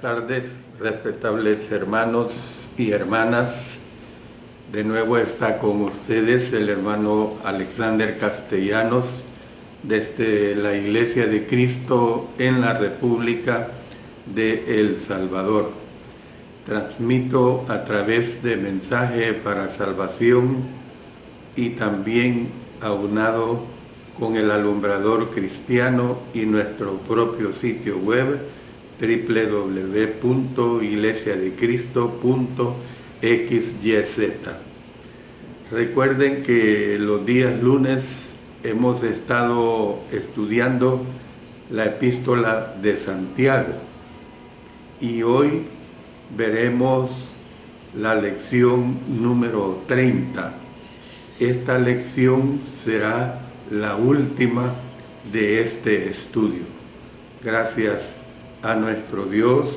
Buenas tardes, respetables hermanos y hermanas. De nuevo está con ustedes el hermano Alexander Castellanos desde la Iglesia de Cristo en la República de El Salvador. Transmito a través de Mensaje para Salvación y también aunado con el Alumbrador Cristiano y nuestro propio sitio web www.iglesiadecristo.xyz. Recuerden que los días lunes hemos estado estudiando la epístola de Santiago y hoy veremos la lección número 30. Esta lección será la última de este estudio. Gracias a nuestro Dios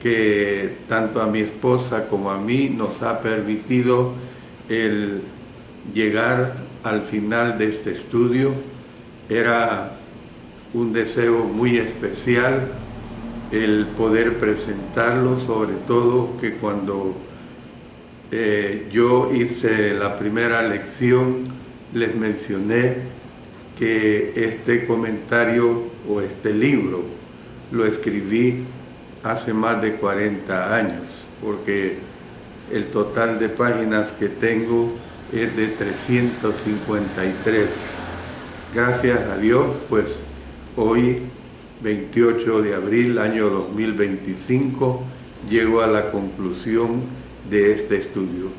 que tanto a mi esposa como a mí nos ha permitido el llegar al final de este estudio. Era un deseo muy especial el poder presentarlo, sobre todo que cuando yo hice la primera lección les mencioné que este comentario o este libro lo escribí hace más de 40 años, porque el total de páginas que tengo es de 353. Gracias a Dios, pues hoy, 28 de abril, año 2025, llego a la conclusión de este estudio.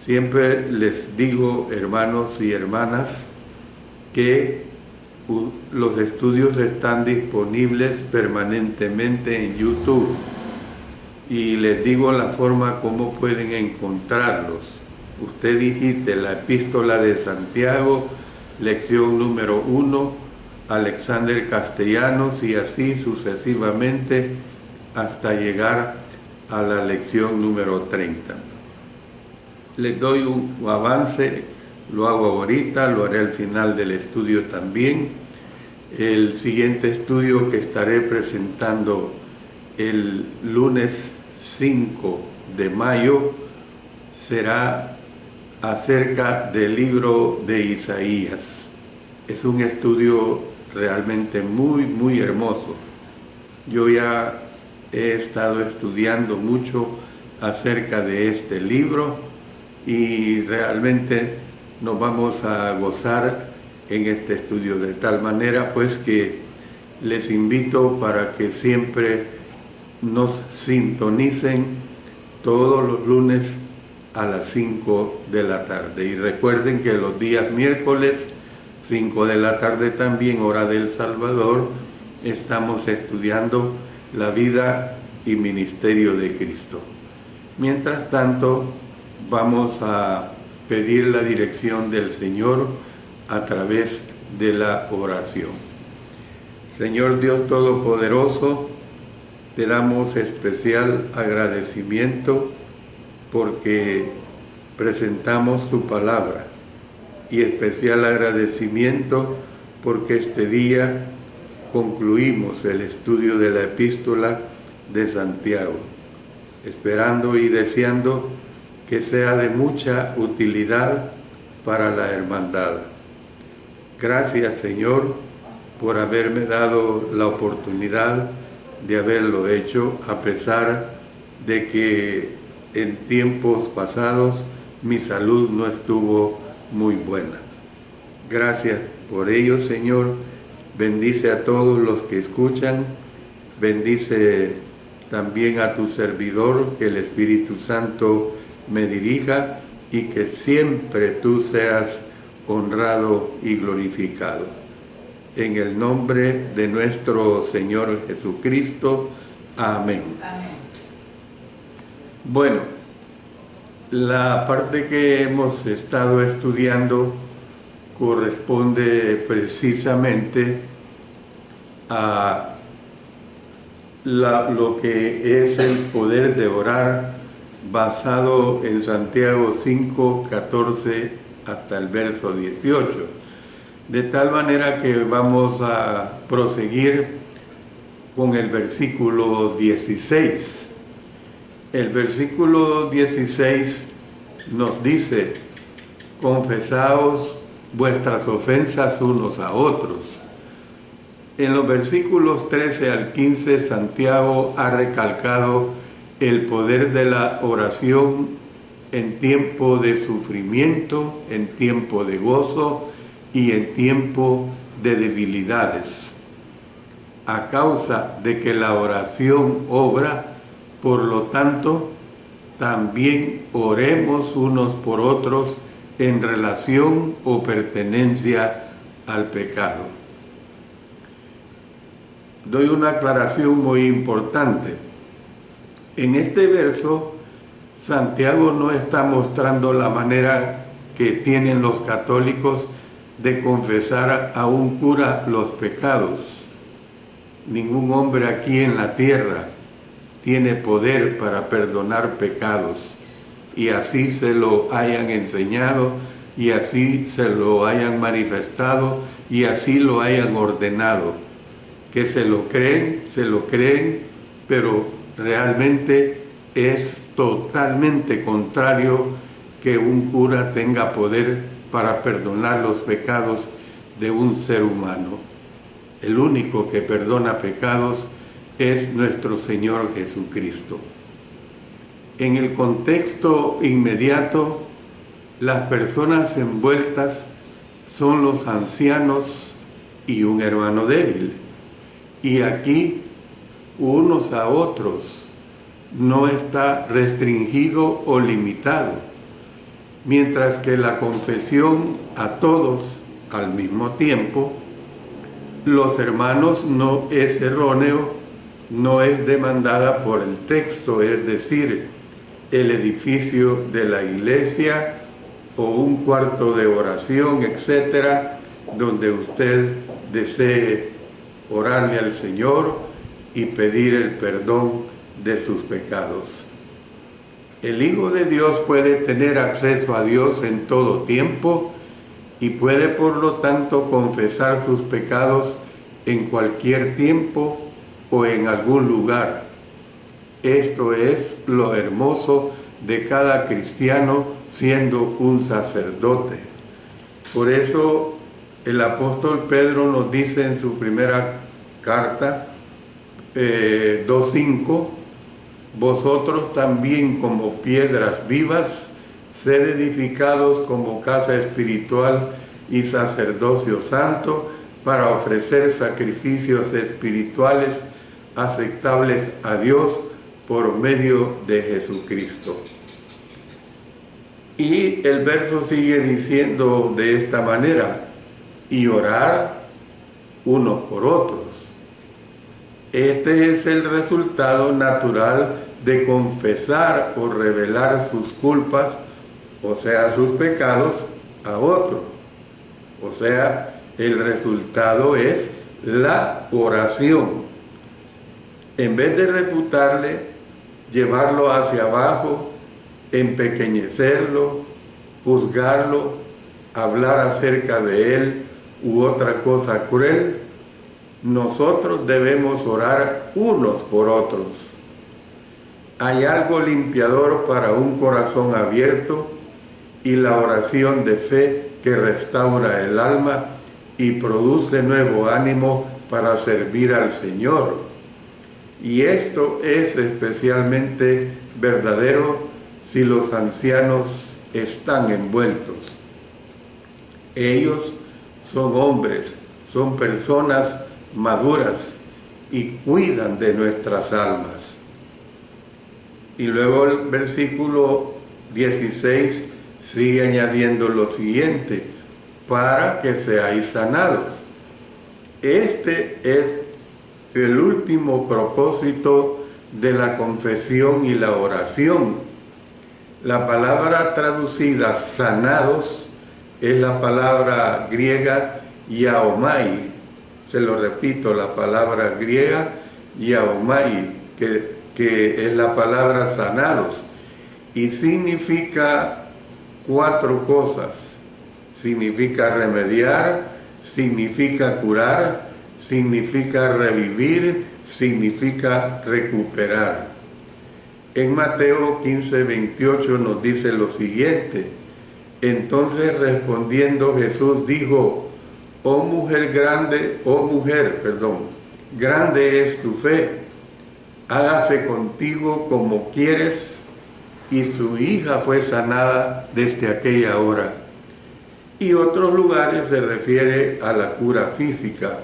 Siempre les digo, hermanos y hermanas, que los estudios están disponibles permanentemente en YouTube y les digo la forma como pueden encontrarlos. Usted digite la epístola de Santiago, lección número 1, Alexander Castellanos, y así sucesivamente hasta llegar a la lección número 30. Les doy un avance. Lo hago ahorita, lo haré al final del estudio también. El siguiente estudio que estaré presentando el lunes 5 de mayo será acerca del libro de Isaías. Es un estudio realmente muy hermoso. Yo ya he estado estudiando mucho acerca de este libro y realmente nos vamos a gozar en este estudio, de tal manera pues que les invito para que siempre nos sintonicen todos los lunes a las 5 de la tarde. Y recuerden que los días miércoles, 5 de la tarde también, hora del Salvador, estamos estudiando la vida y ministerio de Cristo. Mientras tanto, vamos a pedir la dirección del Señor a través de la oración. Señor Dios Todopoderoso, te damos especial agradecimiento porque presentamos tu palabra y especial agradecimiento porque este día concluimos el estudio de la epístola de Santiago, esperando y deseando que sea de mucha utilidad para la hermandad. Gracias, Señor, por haberme dado la oportunidad de haberlo hecho, a pesar de que en tiempos pasados mi salud no estuvo muy buena. Gracias por ello, Señor. Bendice a todos los que escuchan. Bendice también a tu servidor, que el Espíritu Santo me dirija y que siempre tú seas honrado y glorificado. En el nombre de nuestro Señor Jesucristo. Amén. Amén. Bueno, la parte que hemos estado estudiando corresponde precisamente a lo que es el poder de orar, basado en Santiago 5, 14 hasta el verso 18. De tal manera que vamos a proseguir con el versículo 16. El versículo 16 nos dice: confesaos vuestras ofensas unos a otros. En los versículos 13 al 15, Santiago ha recalcado el poder de la oración en tiempo de sufrimiento, en tiempo de gozo y en tiempo de debilidades. A causa de que la oración obra, por lo tanto, también oremos unos por otros en relación o pertenencia al pecado. Doy una aclaración muy importante. En este verso, Santiago no está mostrando la manera que tienen los católicos de confesar a un cura los pecados. Ningún hombre aquí en la tierra tiene poder para perdonar pecados, y así se lo hayan enseñado, y así se lo hayan manifestado, y así lo hayan ordenado. Que se lo creen, pero realmente es totalmente contrario que un cura tenga poder para perdonar los pecados de un ser humano. El único que perdona pecados es nuestro Señor Jesucristo. En el contexto inmediato, las personas envueltas son los ancianos y un hermano débil. Y aquí, unos a otros, no está restringido o limitado, mientras que la confesión a todos al mismo tiempo, los hermanos, no es erróneo, no es demandada por el texto, es decir, el edificio de la iglesia o un cuarto de oración, etcétera, donde usted desee orarle al Señor y pedir el perdón de sus pecados. El Hijo de Dios puede tener acceso a Dios en todo tiempo y puede por lo tanto confesar sus pecados en cualquier tiempo o en algún lugar. Esto es lo hermoso de cada cristiano siendo un sacerdote. Por eso el apóstol Pedro nos dice en su primera carta 2:5: vosotros también como piedras vivas, sed edificados como casa espiritual y sacerdocio santo, para ofrecer sacrificios espirituales aceptables a Dios por medio de Jesucristo. Y el verso sigue diciendo de esta manera: y orar unos por otros. Este es el resultado natural de confesar o revelar sus culpas, o sea, sus pecados, a otro. O sea, el resultado es la oración. En vez de refutarle, llevarlo hacia abajo, empequeñecerlo, juzgarlo, hablar acerca de él u otra cosa cruel, nosotros debemos orar unos por otros. Hay algo limpiador para un corazón abierto, y la oración de fe que restaura el alma y produce nuevo ánimo para servir al Señor. Y esto es especialmente verdadero si los ancianos están envueltos. Ellos son hombres, son personas maduras y cuidan de nuestras almas. Y luego el versículo 16 sigue añadiendo lo siguiente: para que seáis sanados. Este es el último propósito de la confesión y la oración. La palabra traducida sanados es la palabra griega yaomai. Se lo repito, la palabra griega yaomai, que es la palabra sanados, y significa 4 cosas. Significa remediar, significa curar, significa revivir, significa recuperar. En Mateo 15:28 nos dice lo siguiente: entonces respondiendo Jesús dijo, grande es tu fe, hágase contigo como quieres. Y su hija fue sanada desde aquella hora. Y otros lugares se refiere a la cura física.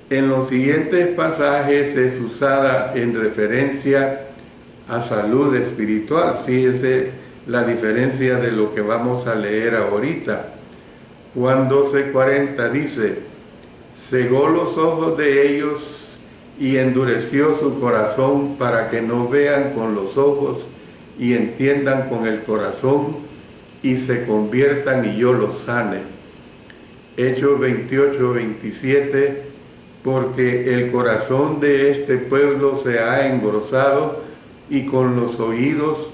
En los siguientes pasajes es usada en referencia a salud espiritual. Fíjese la diferencia de lo que vamos a leer ahorita. Juan 12:40 dice, cegó los ojos de ellos y endureció su corazón para que no vean con los ojos y entiendan con el corazón y se conviertan y yo los sane. Hechos 28:27, porque el corazón de este pueblo se ha engrosado y con los oídos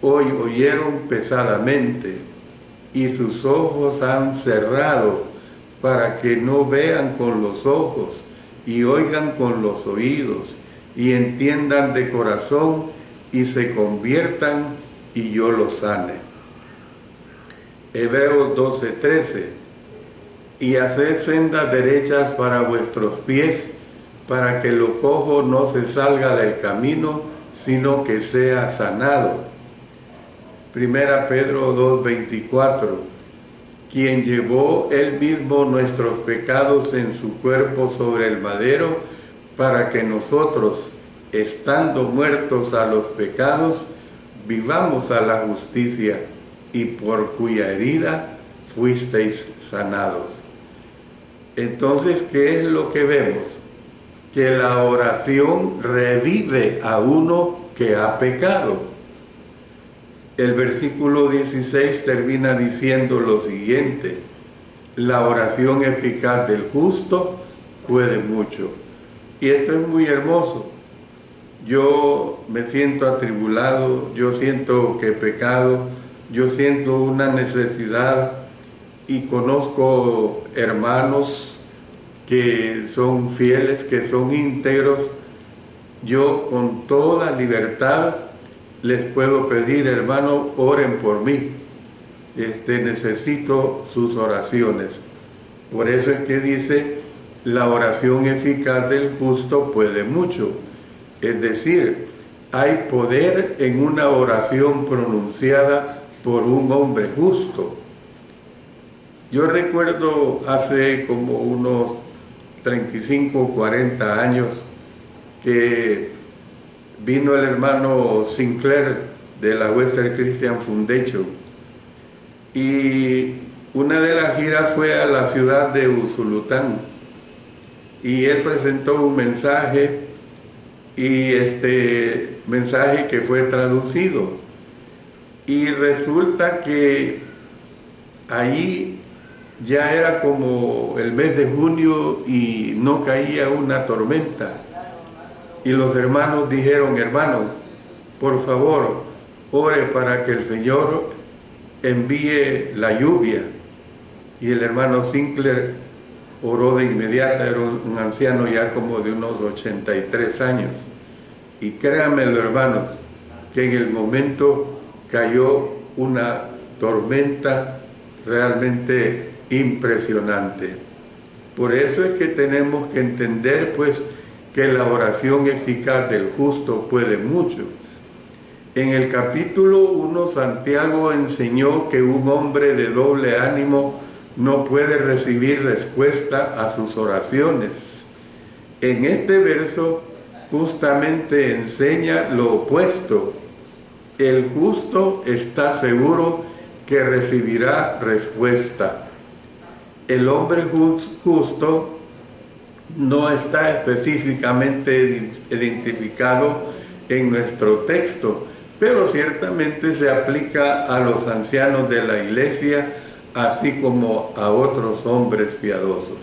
hoy oyeron pesadamente y sus ojos han cerrado para que no vean con los ojos y oigan con los oídos y entiendan de corazón y se conviertan y yo los sane. Hebreos 12:13, y haced sendas derechas para vuestros pies, para que lo cojo no se salga del camino, sino que sea sanado. Primera Pedro 2:24, quien llevó él mismo nuestros pecados en su cuerpo sobre el madero, para que nosotros, estando muertos a los pecados, vivamos a la justicia, y por cuya herida fuisteis sanados. Entonces, ¿qué es lo que vemos? Que la oración revive a uno que ha pecado. El versículo 16 termina diciendo lo siguiente: la oración eficaz del justo puede mucho. Y esto es muy hermoso. Yo me siento atribulado, yo siento que he pecado, yo siento una necesidad y conozco hermanos que son fieles, que son íntegros. Yo con toda libertad les puedo pedir, hermano, oren por mí. Necesito sus oraciones. Por eso es que dice, la oración eficaz del justo puede mucho. Es decir, hay poder en una oración pronunciada por un hombre justo. Yo recuerdo hace como unos 35 o 40 años que vino el hermano Sinclair de la Western Christian Foundation y una de las giras fue a la ciudad de Usulután y él presentó un mensaje y este mensaje que fue traducido y resulta que ahí ya era como el mes de junio y no caía una tormenta. Y los hermanos dijeron, hermano, por favor, ore para que el Señor envíe la lluvia. Y el hermano Sinclair oró de inmediato, era un anciano ya como de unos 83 años. Y créanmelo, hermanos, que en el momento cayó una tormenta realmente impresionante. Por eso es que tenemos que entender, pues, que la oración eficaz del justo puede mucho. En el capítulo 1, Santiago enseñó que un hombre de doble ánimo no puede recibir respuesta a sus oraciones. En este verso justamente enseña lo opuesto. El justo está seguro que recibirá respuesta. El hombre justo no está específicamente identificado en nuestro texto, pero ciertamente se aplica a los ancianos de la iglesia, así como a otros hombres piadosos.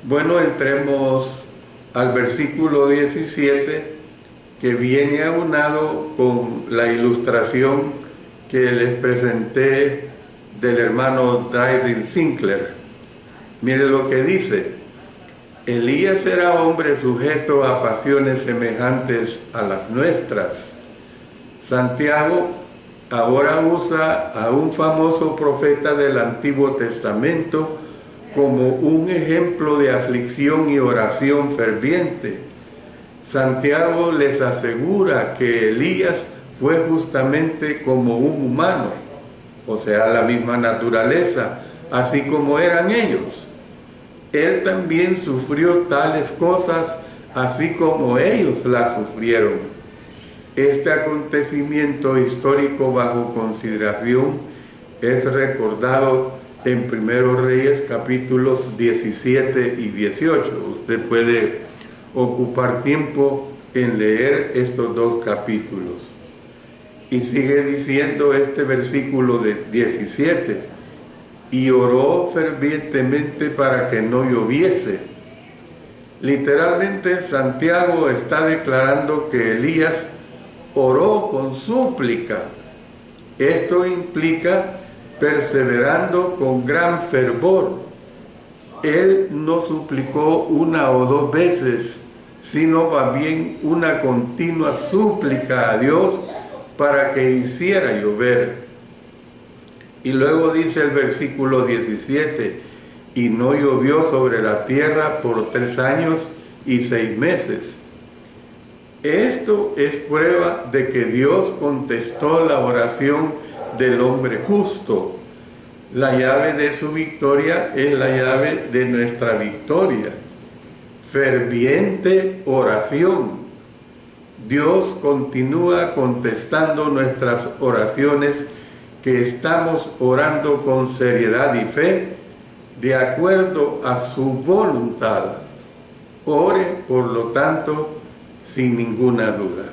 Bueno, entremos al versículo 17, que viene aunado con la ilustración que les presenté del hermano David Sinclair. Mire lo que dice: Elías era hombre sujeto a pasiones semejantes a las nuestras. Santiago ahora usa a un famoso profeta del Antiguo Testamento como un ejemplo de aflicción y oración ferviente. Santiago les asegura que Elías fue justamente como un humano, o sea, la misma naturaleza, así como eran ellos. Él también sufrió tales cosas, así como ellos las sufrieron. Este acontecimiento histórico bajo consideración es recordado en 1 Reyes capítulos 17 y 18. Usted puede ocupar tiempo en leer estos dos capítulos. Y sigue diciendo este versículo de 17. Y oró fervientemente para que no lloviese. Literalmente Santiago está declarando que Elías oró con súplica. Esto implica perseverando con gran fervor. Él no suplicó una o dos veces, sino más bien una continua súplica a Dios para que hiciera llover. Y luego dice el versículo 17, y no llovió sobre la tierra por 3 años y 6 meses. Esto es prueba de que Dios contestó la oración del hombre justo. La llave de su victoria es la llave de nuestra victoria. Ferviente oración. Dios continúa contestando nuestras oraciones que estamos orando con seriedad y fe, de acuerdo a su voluntad. Ore, por lo tanto, sin ninguna duda.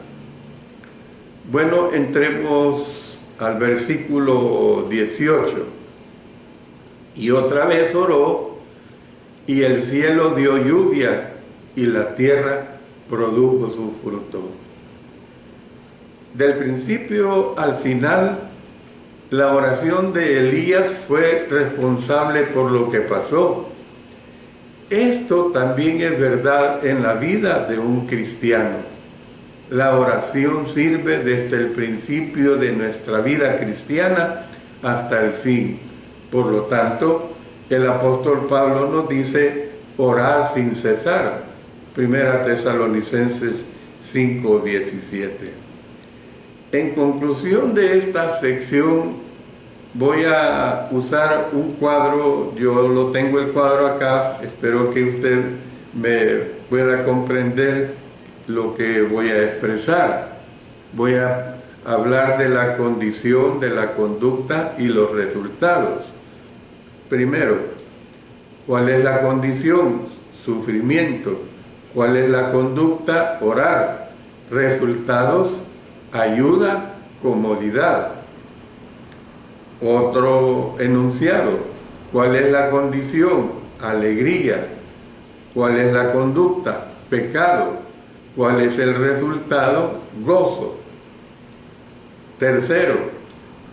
Bueno, entremos al versículo 18. Y otra vez oró, y el cielo dio lluvia, y la tierra produjo su fruto. Del principio al final, la oración de Elías fue responsable por lo que pasó. Esto también es verdad en la vida de un cristiano. La oración sirve desde el principio de nuestra vida cristiana hasta el fin. Por lo tanto, el apóstol Pablo nos dice orar sin cesar. 1 Tesalonicenses 5:17. En conclusión de esta sección, voy a usar un cuadro. Yo lo tengo el cuadro acá, espero que usted me pueda comprender lo que voy a expresar. Voy a hablar de la condición, de la conducta y los resultados. Primero, ¿cuál es la condición? Sufrimiento. ¿Cuál es la conducta? Orar. Resultados: ayuda, comodidad. Otro enunciado: ¿cuál es la condición? Alegría. ¿Cuál es la conducta? Pecado. ¿Cuál es el resultado? Gozo. Tercero,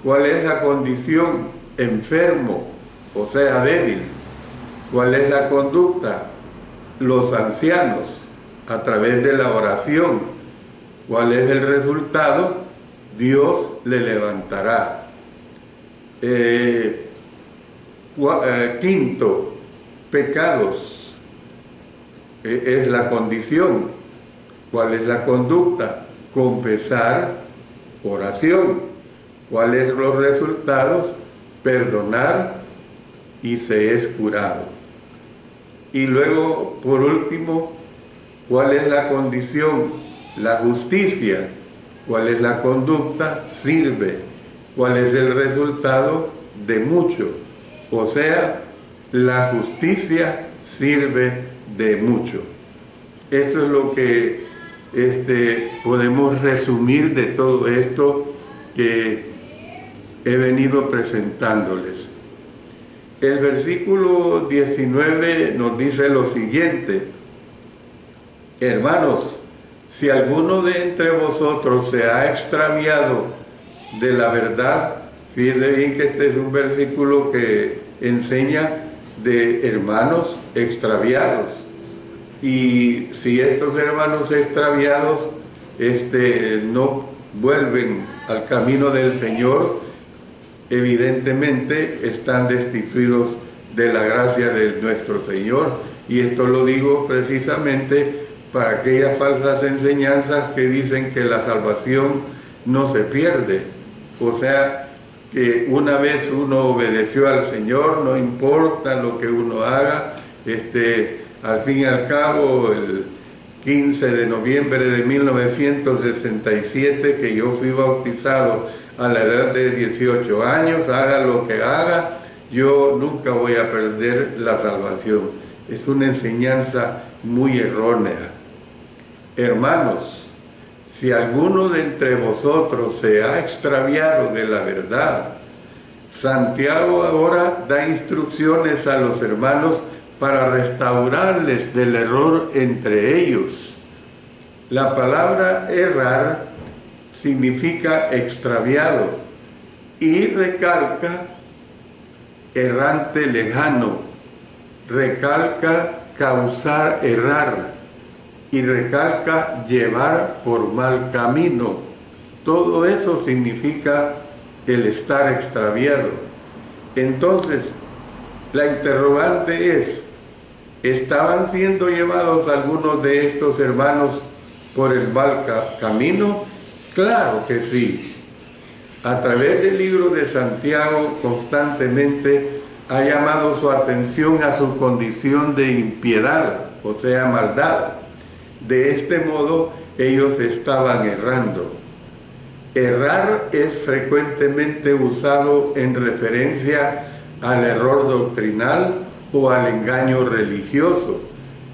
¿cuál es la condición? Enfermo, o sea, débil. ¿Cuál es la conducta? Los ancianos, a través de la oración. ¿Cuál es el resultado? Dios le levantará. Quinto, pecados. Es la condición. ¿Cuál es la conducta? Confesar, oración. ¿Cuáles son los resultados? Perdonar y se es curado. Y luego, por último, ¿cuál es la condición? La justicia. ¿Cuál es la conducta? Sirve. ¿Cuál es el resultado? De mucho. O sea, la justicia sirve de mucho. Eso es lo que podemos resumir de todo esto que he venido presentándoles. El versículo 19 nos dice lo siguiente: hermanos, si alguno de entre vosotros se ha extraviado de la verdad, fíjense bien que este es un versículo que enseña de hermanos extraviados. y si estos hermanos extraviados no vuelven al camino del Señor, evidentemente están destituidos de la gracia de nuestro Señor. Y esto lo digo precisamente para aquellas falsas enseñanzas que dicen que la salvación no se pierde. O sea, que una vez uno obedeció al Señor, no importa lo que uno haga, al fin y al cabo, el 15 de noviembre de 1967, que yo fui bautizado a la edad de 18 años, haga lo que haga, yo nunca voy a perder la salvación. Es una enseñanza muy errónea. Hermanos, si alguno de entre vosotros se ha extraviado de la verdad, Santiago ahora da instrucciones a los hermanos para restaurarles del error entre ellos. La palabra errar significa extraviado y recalca errante lejano, recalca causar errar y recalca llevar por mal camino. Todo eso significa el estar extraviado. Entonces, la interrogante es, ¿estaban siendo llevados algunos de estos hermanos por el mal camino? Claro que sí. A través del libro de Santiago constantemente ha llamado su atención a su condición de impiedad, o sea, maldad. De este modo, ellos estaban errando. Errar es frecuentemente usado en referencia al error doctrinal o al engaño religioso.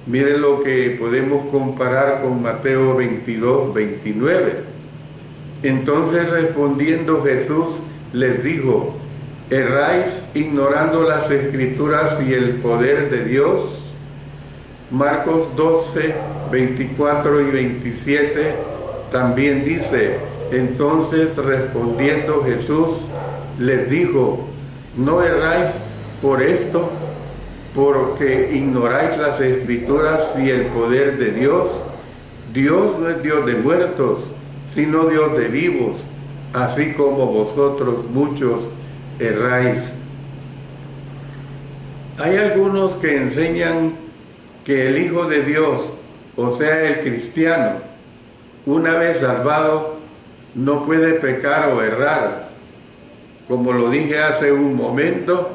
Miren lo que podemos comparar con Mateo 22, 29. Entonces respondiendo Jesús les dijo, ¿erráis ignorando las Escrituras y el poder de Dios? Marcos 12, 24 y 27 también dice, entonces respondiendo Jesús les dijo, ¿no erráis por esto, porque ignoráis las Escrituras y el poder de Dios? Dios no es Dios de muertos, sino Dios de vivos, así como vosotros muchos erráis. Hay algunos que enseñan que el Hijo de Dios, o sea, el cristiano, una vez salvado, no puede pecar o errar. Como lo dije hace un momento,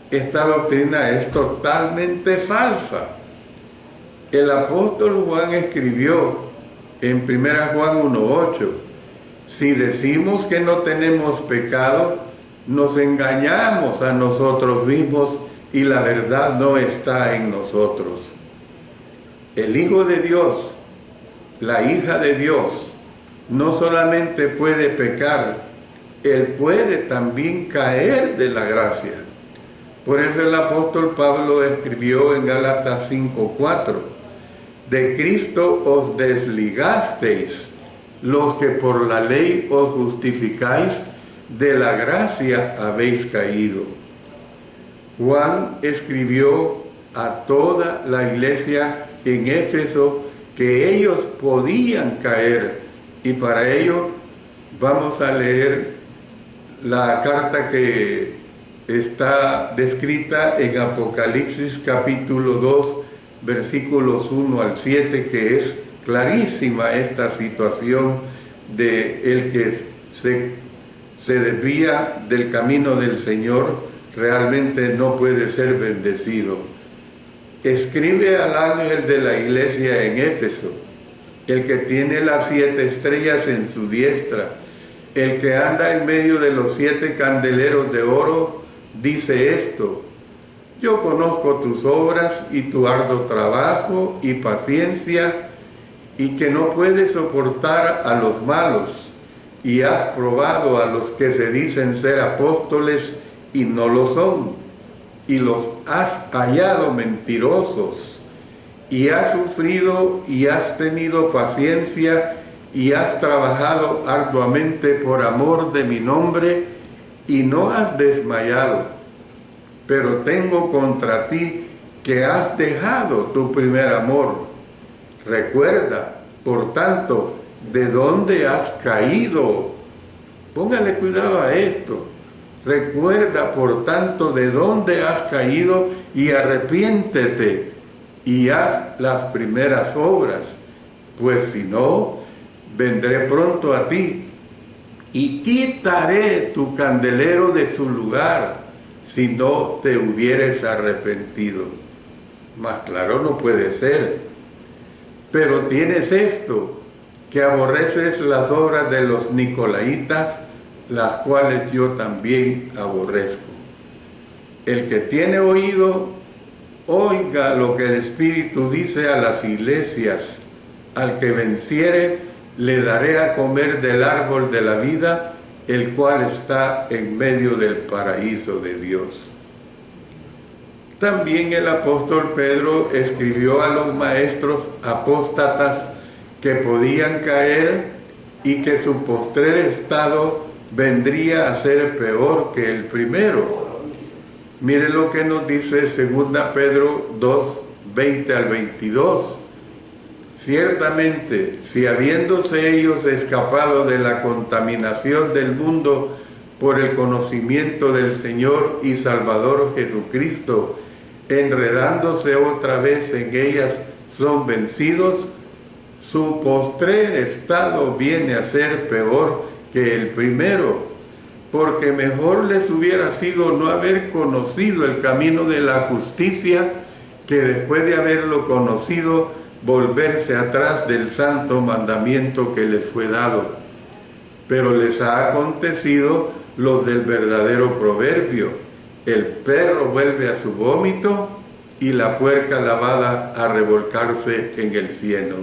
esta doctrina es totalmente falsa. El apóstol Juan escribió en 1 Juan 1:8, si decimos que no tenemos pecado, nos engañamos a nosotros mismos y la verdad no está en nosotros. El Hijo de Dios, la hija de Dios, no solamente puede pecar, él puede también caer de la gracia. Por eso el apóstol Pablo escribió en Gálatas 5:4, de Cristo os desligasteis, los que por la ley os justificáis, de la gracia habéis caído. Juan escribió a toda la iglesia en Éfeso que ellos podían caer, y para ello vamos a leer la carta que está descrita en Apocalipsis capítulo 2, versículos 1 al 7, que es clarísima esta situación de el que se desvía del camino del Señor, realmente no puede ser bendecido. Escribe al ángel de la iglesia en Éfeso, el que tiene las 7 estrellas en su diestra, el que anda en medio de los 7 candeleros de oro, dice esto: yo conozco tus obras y tu arduo trabajo y paciencia, y que no puedes soportar a los malos, y has probado a los que se dicen ser apóstoles y no lo son, y los has hallado mentirosos, y has sufrido y has tenido paciencia, y has trabajado arduamente por amor de mi nombre, y no has desmayado. Pero tengo contra ti que has dejado tu primer amor. Recuerda, por tanto, de dónde has caído. Póngale cuidado a esto. Recuerda, por tanto, de dónde has caído y arrepiéntete y haz las primeras obras, pues si no, vendré pronto a ti y quitaré tu candelero de su lugar si no te hubieres arrepentido. Más claro no puede ser. Pero tienes esto, que aborreces las obras de los nicolaitas, las cuales yo también aborrezco. El que tiene oído, oiga lo que el Espíritu dice a las iglesias. Al que venciere, le daré a comer del árbol de la vida, el cual está en medio del paraíso de Dios. También el apóstol Pedro escribió a los maestros apóstatas que podían caer y que su postrer estado vendría a ser peor que el primero. Mire lo que nos dice 2 Pedro 2, 20 al 22. Ciertamente, si habiéndose ellos escapado de la contaminación del mundo por el conocimiento del Señor y Salvador Jesucristo, enredándose otra vez en ellas, son vencidos, su postrer estado viene a ser peor que el primero, porque mejor les hubiera sido no haber conocido el camino de la justicia, que después de haberlo conocido, volverse atrás del santo mandamiento que les fue dado. Pero les ha acontecido los del verdadero proverbio: el perro vuelve a su vómito y la puerca lavada a revolcarse en el cieno.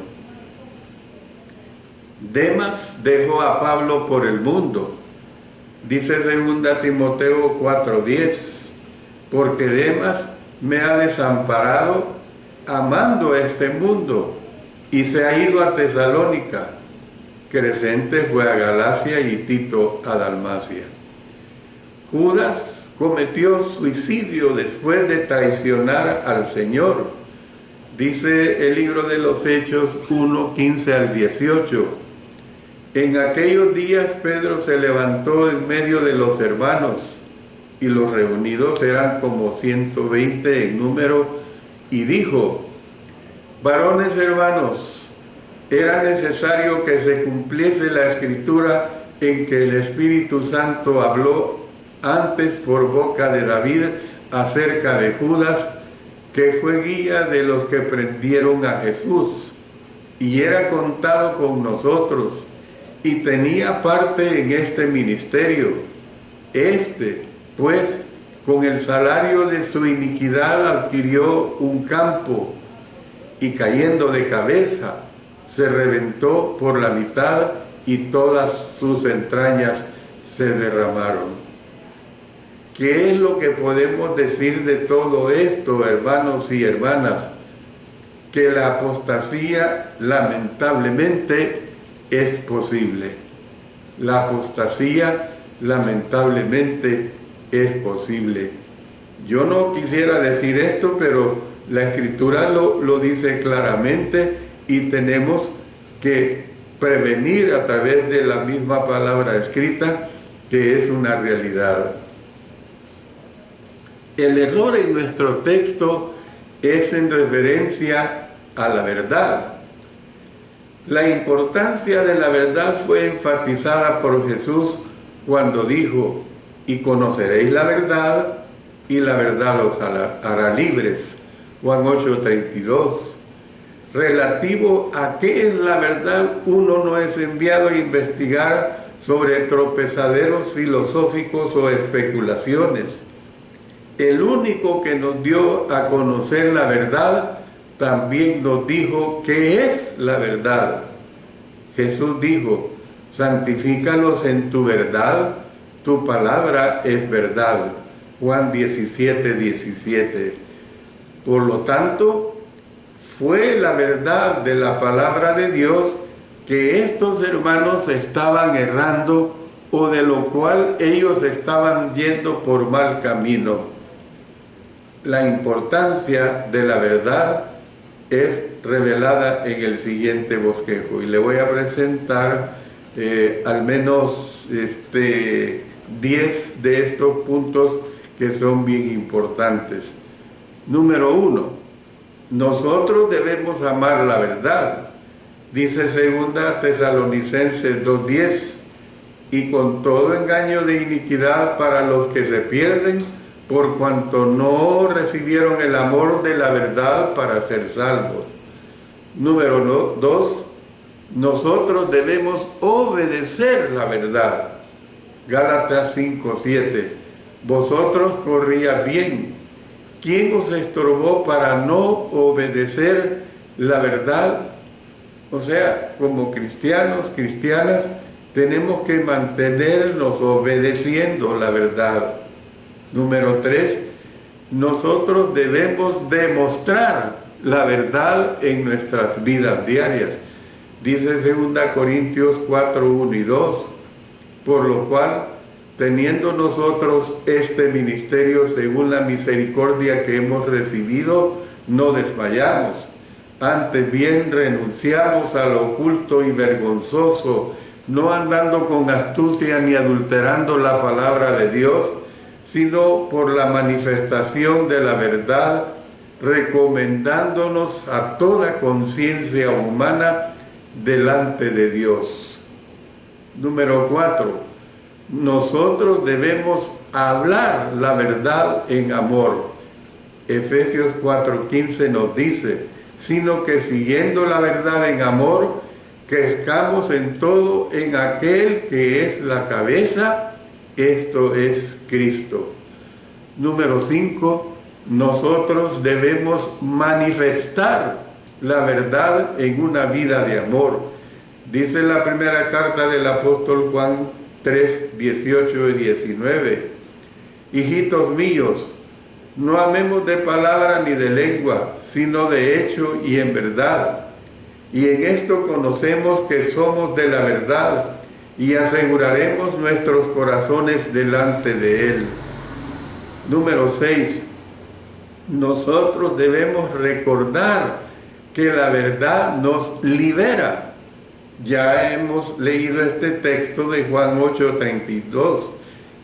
Demas dejó a Pablo por el mundo. Dice 2 Timoteo 4:10, porque Demas me ha desamparado amando este mundo y se ha ido a Tesalónica. Crescente fue a Galacia y Tito a Dalmacia. Judas cometió suicidio después de traicionar al Señor. Dice el libro de los Hechos 1:15 al 18. En aquellos días Pedro se levantó en medio de los hermanos, y los reunidos eran como 120 en número, y dijo: varones hermanos, era necesario que se cumpliese la escritura en que el Espíritu Santo habló antes por boca de David acerca de Judas, que fue guía de los que prendieron a Jesús, y era contado con nosotros, y tenía parte en este ministerio. Este, pues, con el salario de su iniquidad adquirió un campo, y cayendo de cabeza, se reventó por la mitad, y todas sus entrañas se derramaron. ¿Qué es lo que podemos decir de todo esto, hermanos y hermanas? Que la apostasía, lamentablemente, es posible. La apostasía, lamentablemente, es posible. Yo no quisiera decir esto, pero la Escritura lo dice claramente, y tenemos que prevenir a través de la misma palabra escrita, que es una realidad. El error en nuestro texto es en referencia a la verdad. La importancia de la verdad fue enfatizada por Jesús cuando dijo: y conoceréis la verdad, y la verdad os hará libres. Juan 8:32. Relativo a qué es la verdad, uno no es enviado a investigar sobre tropezaderos filosóficos o especulaciones. El único que nos dio a conocer la verdad también nos dijo qué es la verdad. Jesús dijo: santifícalos en tu verdad, tu palabra es verdad. Juan 17:17. Por lo tanto, fue la verdad de la palabra de Dios que estos hermanos estaban errando, o de lo cual ellos estaban yendo por mal camino. La importancia de la verdad es revelada en el siguiente bosquejo. Y le voy a presentar al menos 10 de estos puntos que son bien importantes. Número 1, nosotros debemos amar la verdad. Dice 2 Tesalonicenses 2:10, y con todo engaño de iniquidad para los que se pierden, por cuanto no recibieron el amor de la verdad para ser salvos. Número 2, nosotros debemos obedecer la verdad. Gálatas 5:7, vosotros corríais bien. ¿Quién os estorbó para no obedecer la verdad? O sea, como cristianos, cristianas, tenemos que mantenernos obedeciendo la verdad. Número 3, nosotros debemos demostrar la verdad en nuestras vidas diarias. Dice 2 Corintios 4:1 y 2, por lo cual, teniendo nosotros este ministerio según la misericordia que hemos recibido, no desmayamos. Antes bien renunciamos a lo oculto y vergonzoso, no andando con astucia ni adulterando la palabra de Dios, sino por la manifestación de la verdad, recomendándonos a toda conciencia humana delante de Dios. Número 4, nosotros debemos hablar la verdad en amor. Efesios 4:15 nos dice, sino que siguiendo la verdad en amor, crezcamos en todo en aquel que es la cabeza, esto es Cristo. Número 5, nosotros debemos manifestar la verdad en una vida de amor. Dice la primera carta del apóstol Juan 3:18 y 19, hijitos míos, no amemos de palabra ni de lengua, sino de hecho y en verdad. Y en esto conocemos que somos de la verdad y aseguraremos nuestros corazones delante de Él. Número 6, nosotros debemos recordar que la verdad nos libera. Ya hemos leído este texto de Juan 8:32,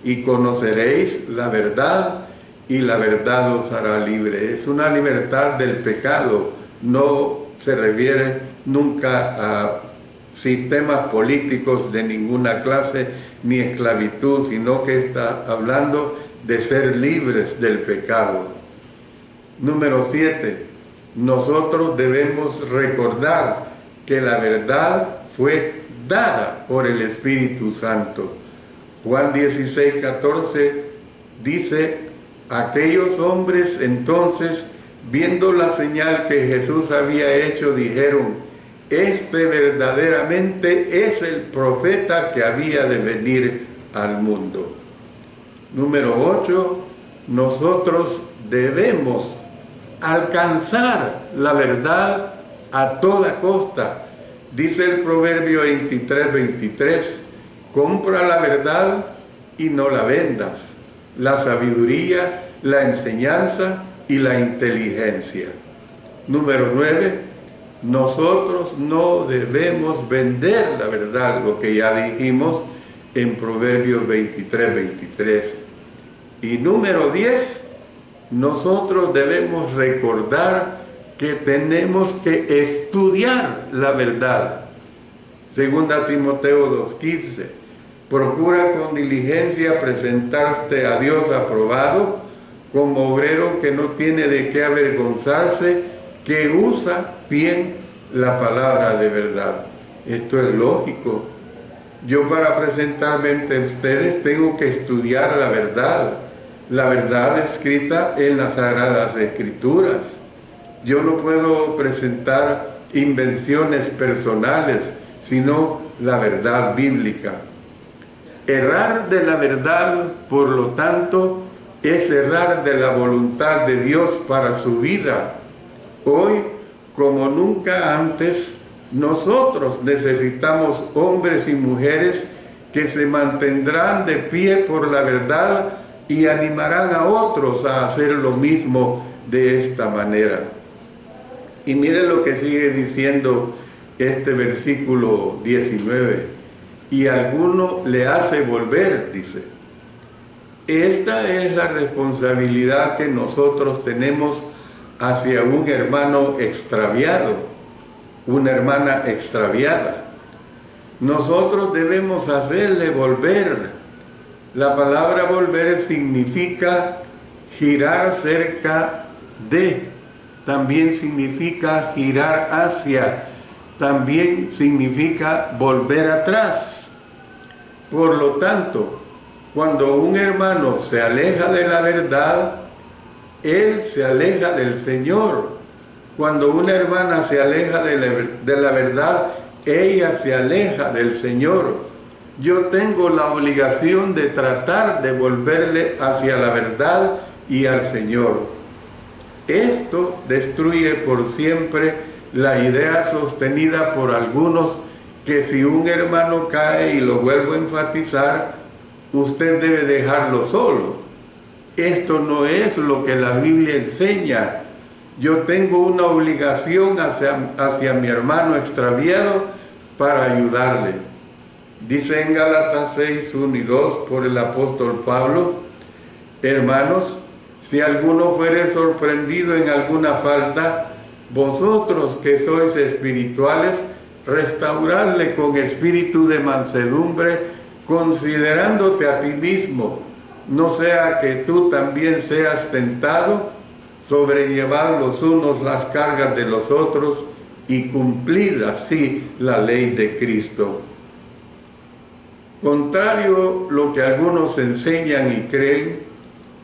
y conoceréis la verdad y la verdad os hará libre. Es una libertad del pecado, no se refiere nunca a sistemas políticos de ninguna clase ni esclavitud, sino que está hablando de ser libres del pecado. Número 7, nosotros debemos recordar que la verdad fue dada por el Espíritu Santo. Juan 16:14 dice, aquellos hombres entonces, viendo la señal que Jesús había hecho, dijeron, este verdaderamente es el profeta que había de venir al mundo. Número 8, nosotros debemos alcanzar la verdad a toda costa. Dice el Proverbio 23:23, compra la verdad y no la vendas, la sabiduría, la enseñanza y la inteligencia. Número 9, nosotros no debemos vender la verdad, lo que ya dijimos en Proverbios 23:23. Y número 10, nosotros debemos recordar que tenemos que estudiar la verdad. 2 Timoteo 2:15, procura con diligencia presentarte a Dios aprobado, como obrero que no tiene de qué avergonzarse, que usa bien la palabra de verdad. Esto es lógico. Yo, para presentarme ante ustedes, tengo que estudiar la verdad escrita en las Sagradas Escrituras. Yo no puedo presentar invenciones personales, sino la verdad bíblica. Errar de la verdad, por lo tanto, es errar de la voluntad de Dios para su vida. Hoy, como nunca antes, nosotros necesitamos hombres y mujeres que se mantendrán de pie por la verdad y animarán a otros a hacer lo mismo de esta manera. Y mire lo que sigue diciendo este versículo 19. Y alguno le hace volver, dice. Esta es la responsabilidad que nosotros tenemos hacia un hermano extraviado, una hermana extraviada. Nosotros debemos hacerle volver. La palabra volver significa girar cerca de, también significa girar hacia, también significa volver atrás. Por lo tanto, cuando un hermano se aleja de la verdad, él se aleja del Señor. Cuando una hermana se aleja de la verdad, ella se aleja del Señor. Yo tengo la obligación de tratar de volverle hacia la verdad y al Señor. Esto destruye por siempre la idea sostenida por algunos que si un hermano cae, y lo vuelvo a enfatizar, usted debe dejarlo solo. Esto no es lo que la Biblia enseña. Yo tengo una obligación hacia mi hermano extraviado para ayudarle. Dice en Gálatas 6, 1 y 2 por el apóstol Pablo: hermanos, si alguno fuere sorprendido en alguna falta, vosotros que sois espirituales, restaurarle con espíritu de mansedumbre, considerándote a ti mismo, no sea que tú también seas tentado. Sobrellevad los unos las cargas de los otros y cumplid así la ley de Cristo. Contrario a lo que algunos enseñan y creen,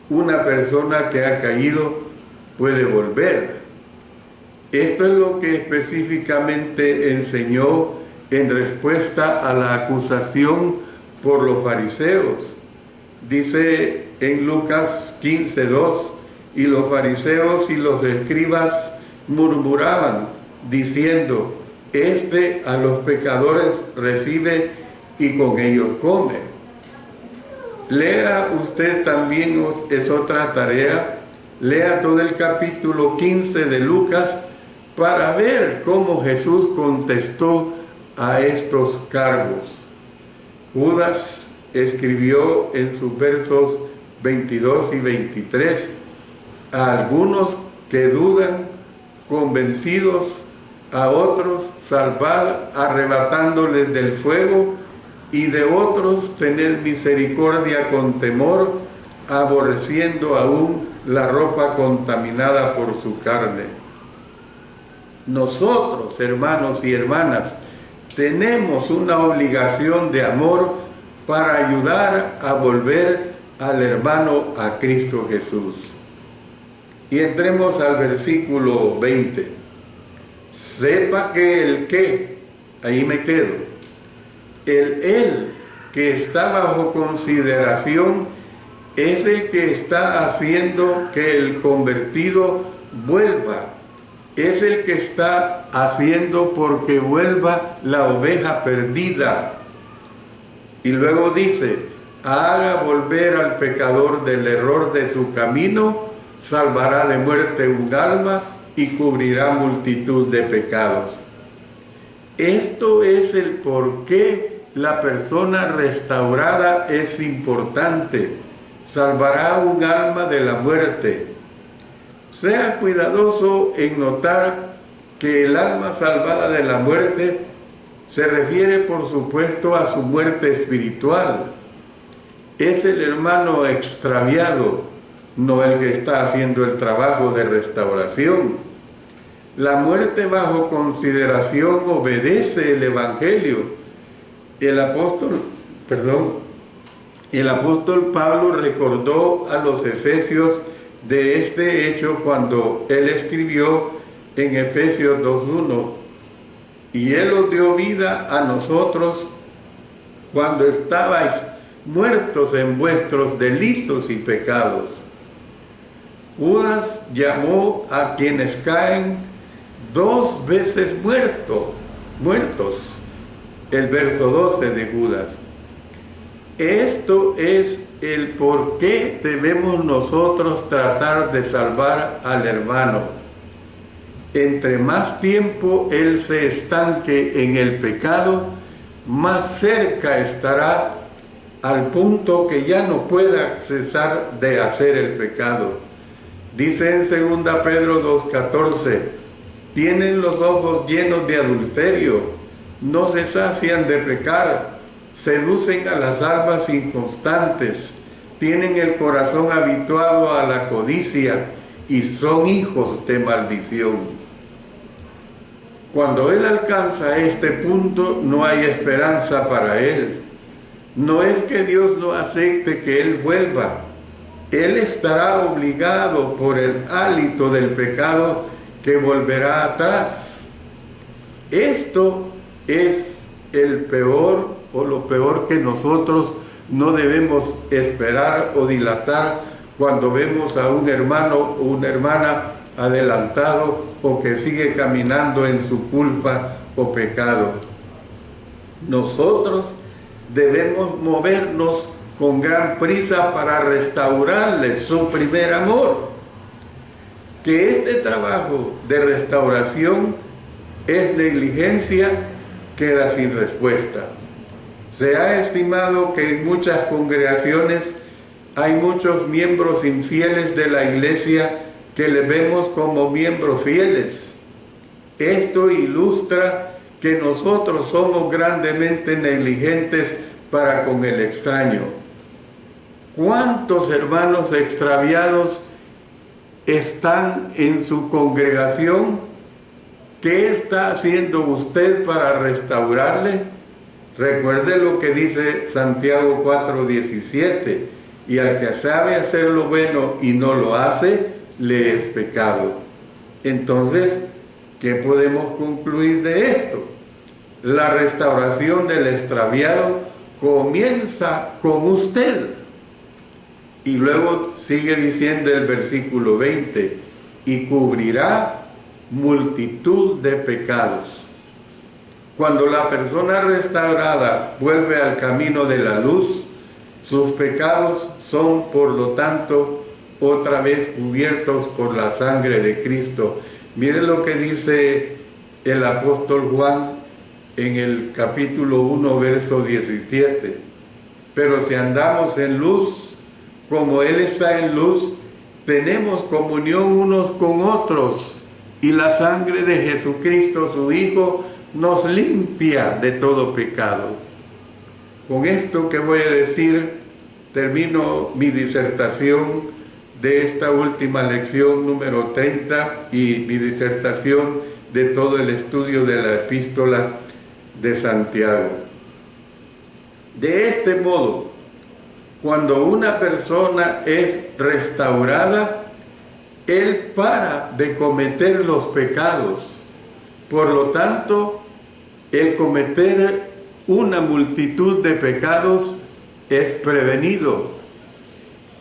una persona que ha caído puede volver. Esto es lo que específicamente enseñó en respuesta a la acusación por los fariseos. Dice en Lucas 15:2, y los fariseos y los escribas murmuraban, diciendo: este a los pecadores recibe y con ellos come. Lea usted también, es otra tarea, lea todo el capítulo 15 de Lucas para ver cómo Jesús contestó a estos cargos. Judas escribió en sus versos 22 y 23, a algunos que dudan, convencidos, a otros salvad arrebatándoles del fuego, y de otros tened misericordia con temor, aborreciendo aún la ropa contaminada por su carne. Nosotros, hermanos y hermanas, tenemos una obligación de amor para ayudar a volver al hermano a Cristo Jesús. Y entremos al versículo 20. Sepa que el que, ahí me quedo, el que está bajo consideración es el que está haciendo que el convertido vuelva. Es el que está haciendo porque vuelva la oveja perdida. Y luego dice: haga volver al pecador del error de su camino, salvará de muerte un alma y cubrirá multitud de pecados. Esto es el por qué la persona restaurada es importante. Salvará un alma de la muerte. Sea cuidadoso en notar que el alma salvada de la muerte se refiere, por supuesto, a su muerte espiritual. Es el hermano extraviado, no el que está haciendo el trabajo de restauración. La muerte bajo consideración obedece el Evangelio. El apóstol Pablo recordó a los efesios de este hecho cuando él escribió en Efesios 2:1: y él os dio vida a nosotros cuando estabais muertos en vuestros delitos y pecados. Judas llamó a quienes caen 2 veces muertos. El verso 12 de Judas. Esto es el por qué debemos nosotros tratar de salvar al hermano. entre más tiempo él se estanque en el pecado, más cerca estará al punto que ya no pueda cesar de hacer el pecado. Dice en 2 Pedro 2:14, tienen los ojos llenos de adulterio, no se sacian de pecar, seducen a las almas inconstantes, tienen el corazón habituado a la codicia y son hijos de maldición. Cuando él alcanza este punto, no hay esperanza para él. No es que Dios no acepte que él vuelva. Él estará obligado por el hálito del pecado que volverá atrás. Esto es el peor o lo peor que nosotros no debemos esperar o dilatar cuando vemos a un hermano o una hermana adelantado o que sigue caminando en su culpa o pecado. Nosotros debemos movernos con gran prisa para restaurarles su primer amor. Que este trabajo de restauración es negligencia, queda sin respuesta. Se ha estimado que en muchas congregaciones hay muchos miembros infieles de la iglesia que les vemos como miembros fieles. Esto ilustra que nosotros somos grandemente negligentes para con el extraño. ¿Cuántos hermanos extraviados están en su congregación? ¿Qué está haciendo usted para restaurarle? Recuerde lo que dice Santiago 4:17, y al que sabe hacer lo bueno y no lo hace, le es pecado. Entonces, ¿qué podemos concluir de esto? La restauración del extraviado comienza con usted. Y luego sigue diciendo el versículo 20, y cubrirá multitud de pecados. Cuando la persona restaurada vuelve al camino de la luz, sus pecados son, por lo tanto, otra vez cubiertos por la sangre de Cristo. Miren lo que dice el apóstol Juan en el capítulo 1, verso 17. Pero si andamos en luz, como Él está en luz, tenemos comunión unos con otros, y la sangre de Jesucristo, su Hijo, nos limpia de todo pecado. Con esto que voy a decir, termino mi disertación de esta última lección número 30 y mi disertación de todo el estudio de la epístola de Santiago. De este modo, cuando una persona es restaurada, él para de cometer los pecados. Por lo tanto, el cometer una multitud de pecados es prevenido.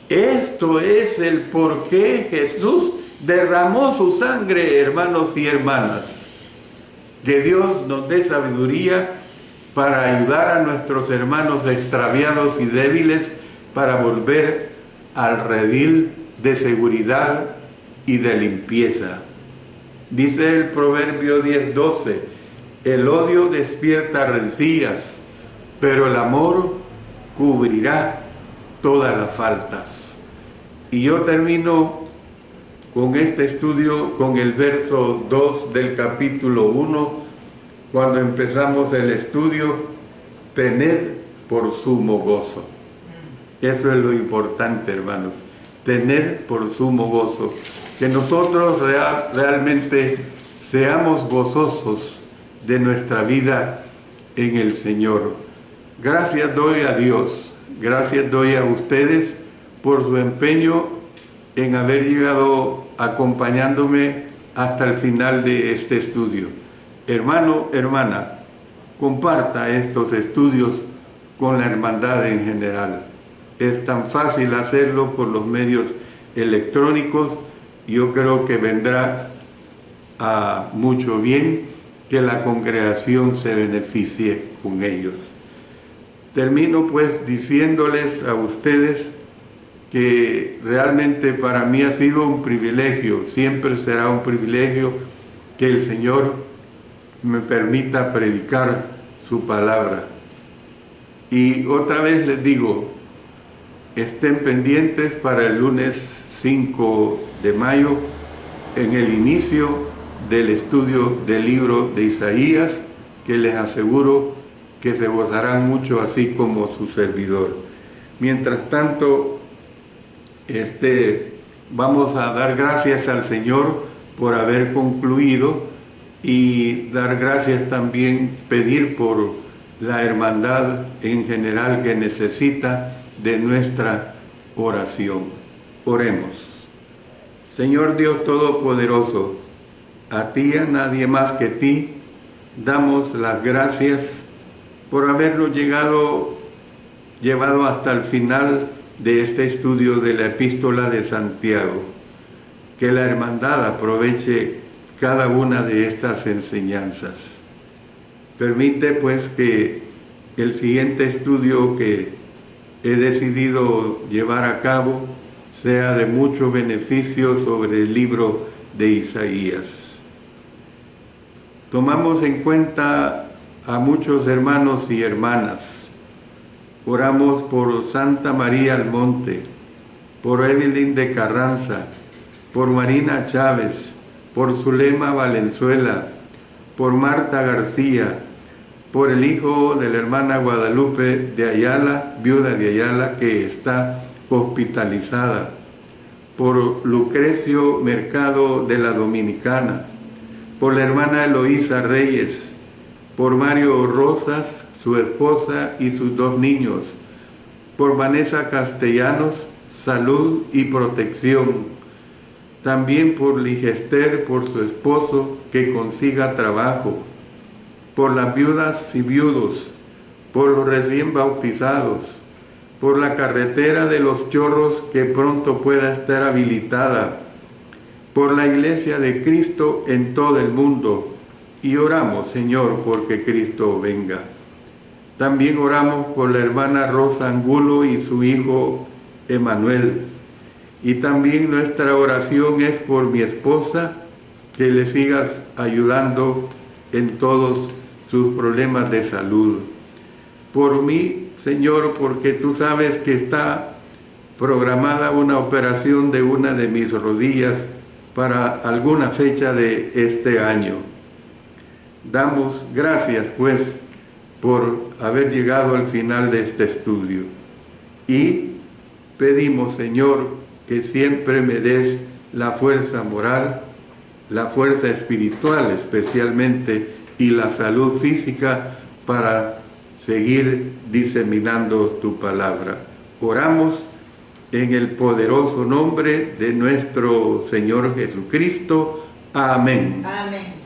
Esto es el por qué Jesús derramó su sangre, hermanos y hermanas. Que Dios nos dé sabiduría para ayudar a nuestros hermanos extraviados y débiles para volver al redil de seguridad y de limpieza. Dice el Proverbio 10:12, el odio despierta rencillas, pero el amor cubrirá todas las faltas. Y yo termino con este estudio con el verso 2 del capítulo 1, cuando empezamos el estudio, tened por sumo gozo. Eso es lo importante, hermanos, tener por sumo gozo. Que nosotros realmente seamos gozosos de nuestra vida en el Señor. Gracias doy a Dios, gracias doy a ustedes por su empeño en haber llegado acompañándome hasta el final de este estudio. Hermano, hermana, comparta estos estudios con la hermandad en general. Es tan fácil hacerlo por los medios electrónicos. Yo creo que vendrá a mucho bien que la congregación se beneficie con ellos. Termino pues diciéndoles a ustedes que realmente para mí ha sido un privilegio, siempre será un privilegio que el Señor me permita predicar su palabra. Y otra vez les digo, estén pendientes para el lunes 5 de mayo en el inicio del estudio del libro de Isaías, que les aseguro que se gozarán mucho, así como su servidor. Mientras tanto, vamos a dar gracias al Señor por haber concluido y dar gracias también, pedir por la hermandad en general que necesita de nuestra oración. Oremos. Señor Dios Todopoderoso, a ti y a nadie más que ti, damos las gracias por habernos llevado hasta el final de este estudio de la Epístola de Santiago. Que la hermandad aproveche cada una de estas enseñanzas. Permite pues que el siguiente estudio que he decidido llevar a cabo sea de mucho beneficio sobre el libro de Isaías. Tomamos en cuenta a muchos hermanos y hermanas. Oramos por Santa María Almonte, por Evelyn de Carranza, por Marina Chávez, por Zulema Valenzuela, por Marta García, por el hijo de la hermana Guadalupe de Ayala, viuda de Ayala, que está hospitalizada, por Lucrecio Mercado de la Dominicana, por la hermana Eloísa Reyes, por Mario Rosas, su esposa y sus 2 niños, por Vanessa Castellanos, salud y protección, también por Ligester, por su esposo, que consiga trabajo, por las viudas y viudos, por los recién bautizados, por la carretera de los Chorros que pronto pueda estar habilitada, por la Iglesia de Cristo en todo el mundo. Y oramos, Señor, porque Cristo venga. También oramos por la hermana Rosa Angulo y su hijo Emanuel. Y también nuestra oración es por mi esposa, que le sigas ayudando en todos sus problemas de salud. Por mí, Señor, porque tú sabes que está programada una operación de una de mis rodillas para alguna fecha de este año. Damos gracias, pues, por haber llegado al final de este estudio. Y pedimos, Señor, que siempre me des la fuerza moral, la fuerza espiritual especialmente, y la salud física para seguir diseminando tu palabra. Oramos en el poderoso nombre de nuestro Señor Jesucristo. Amén. Amén.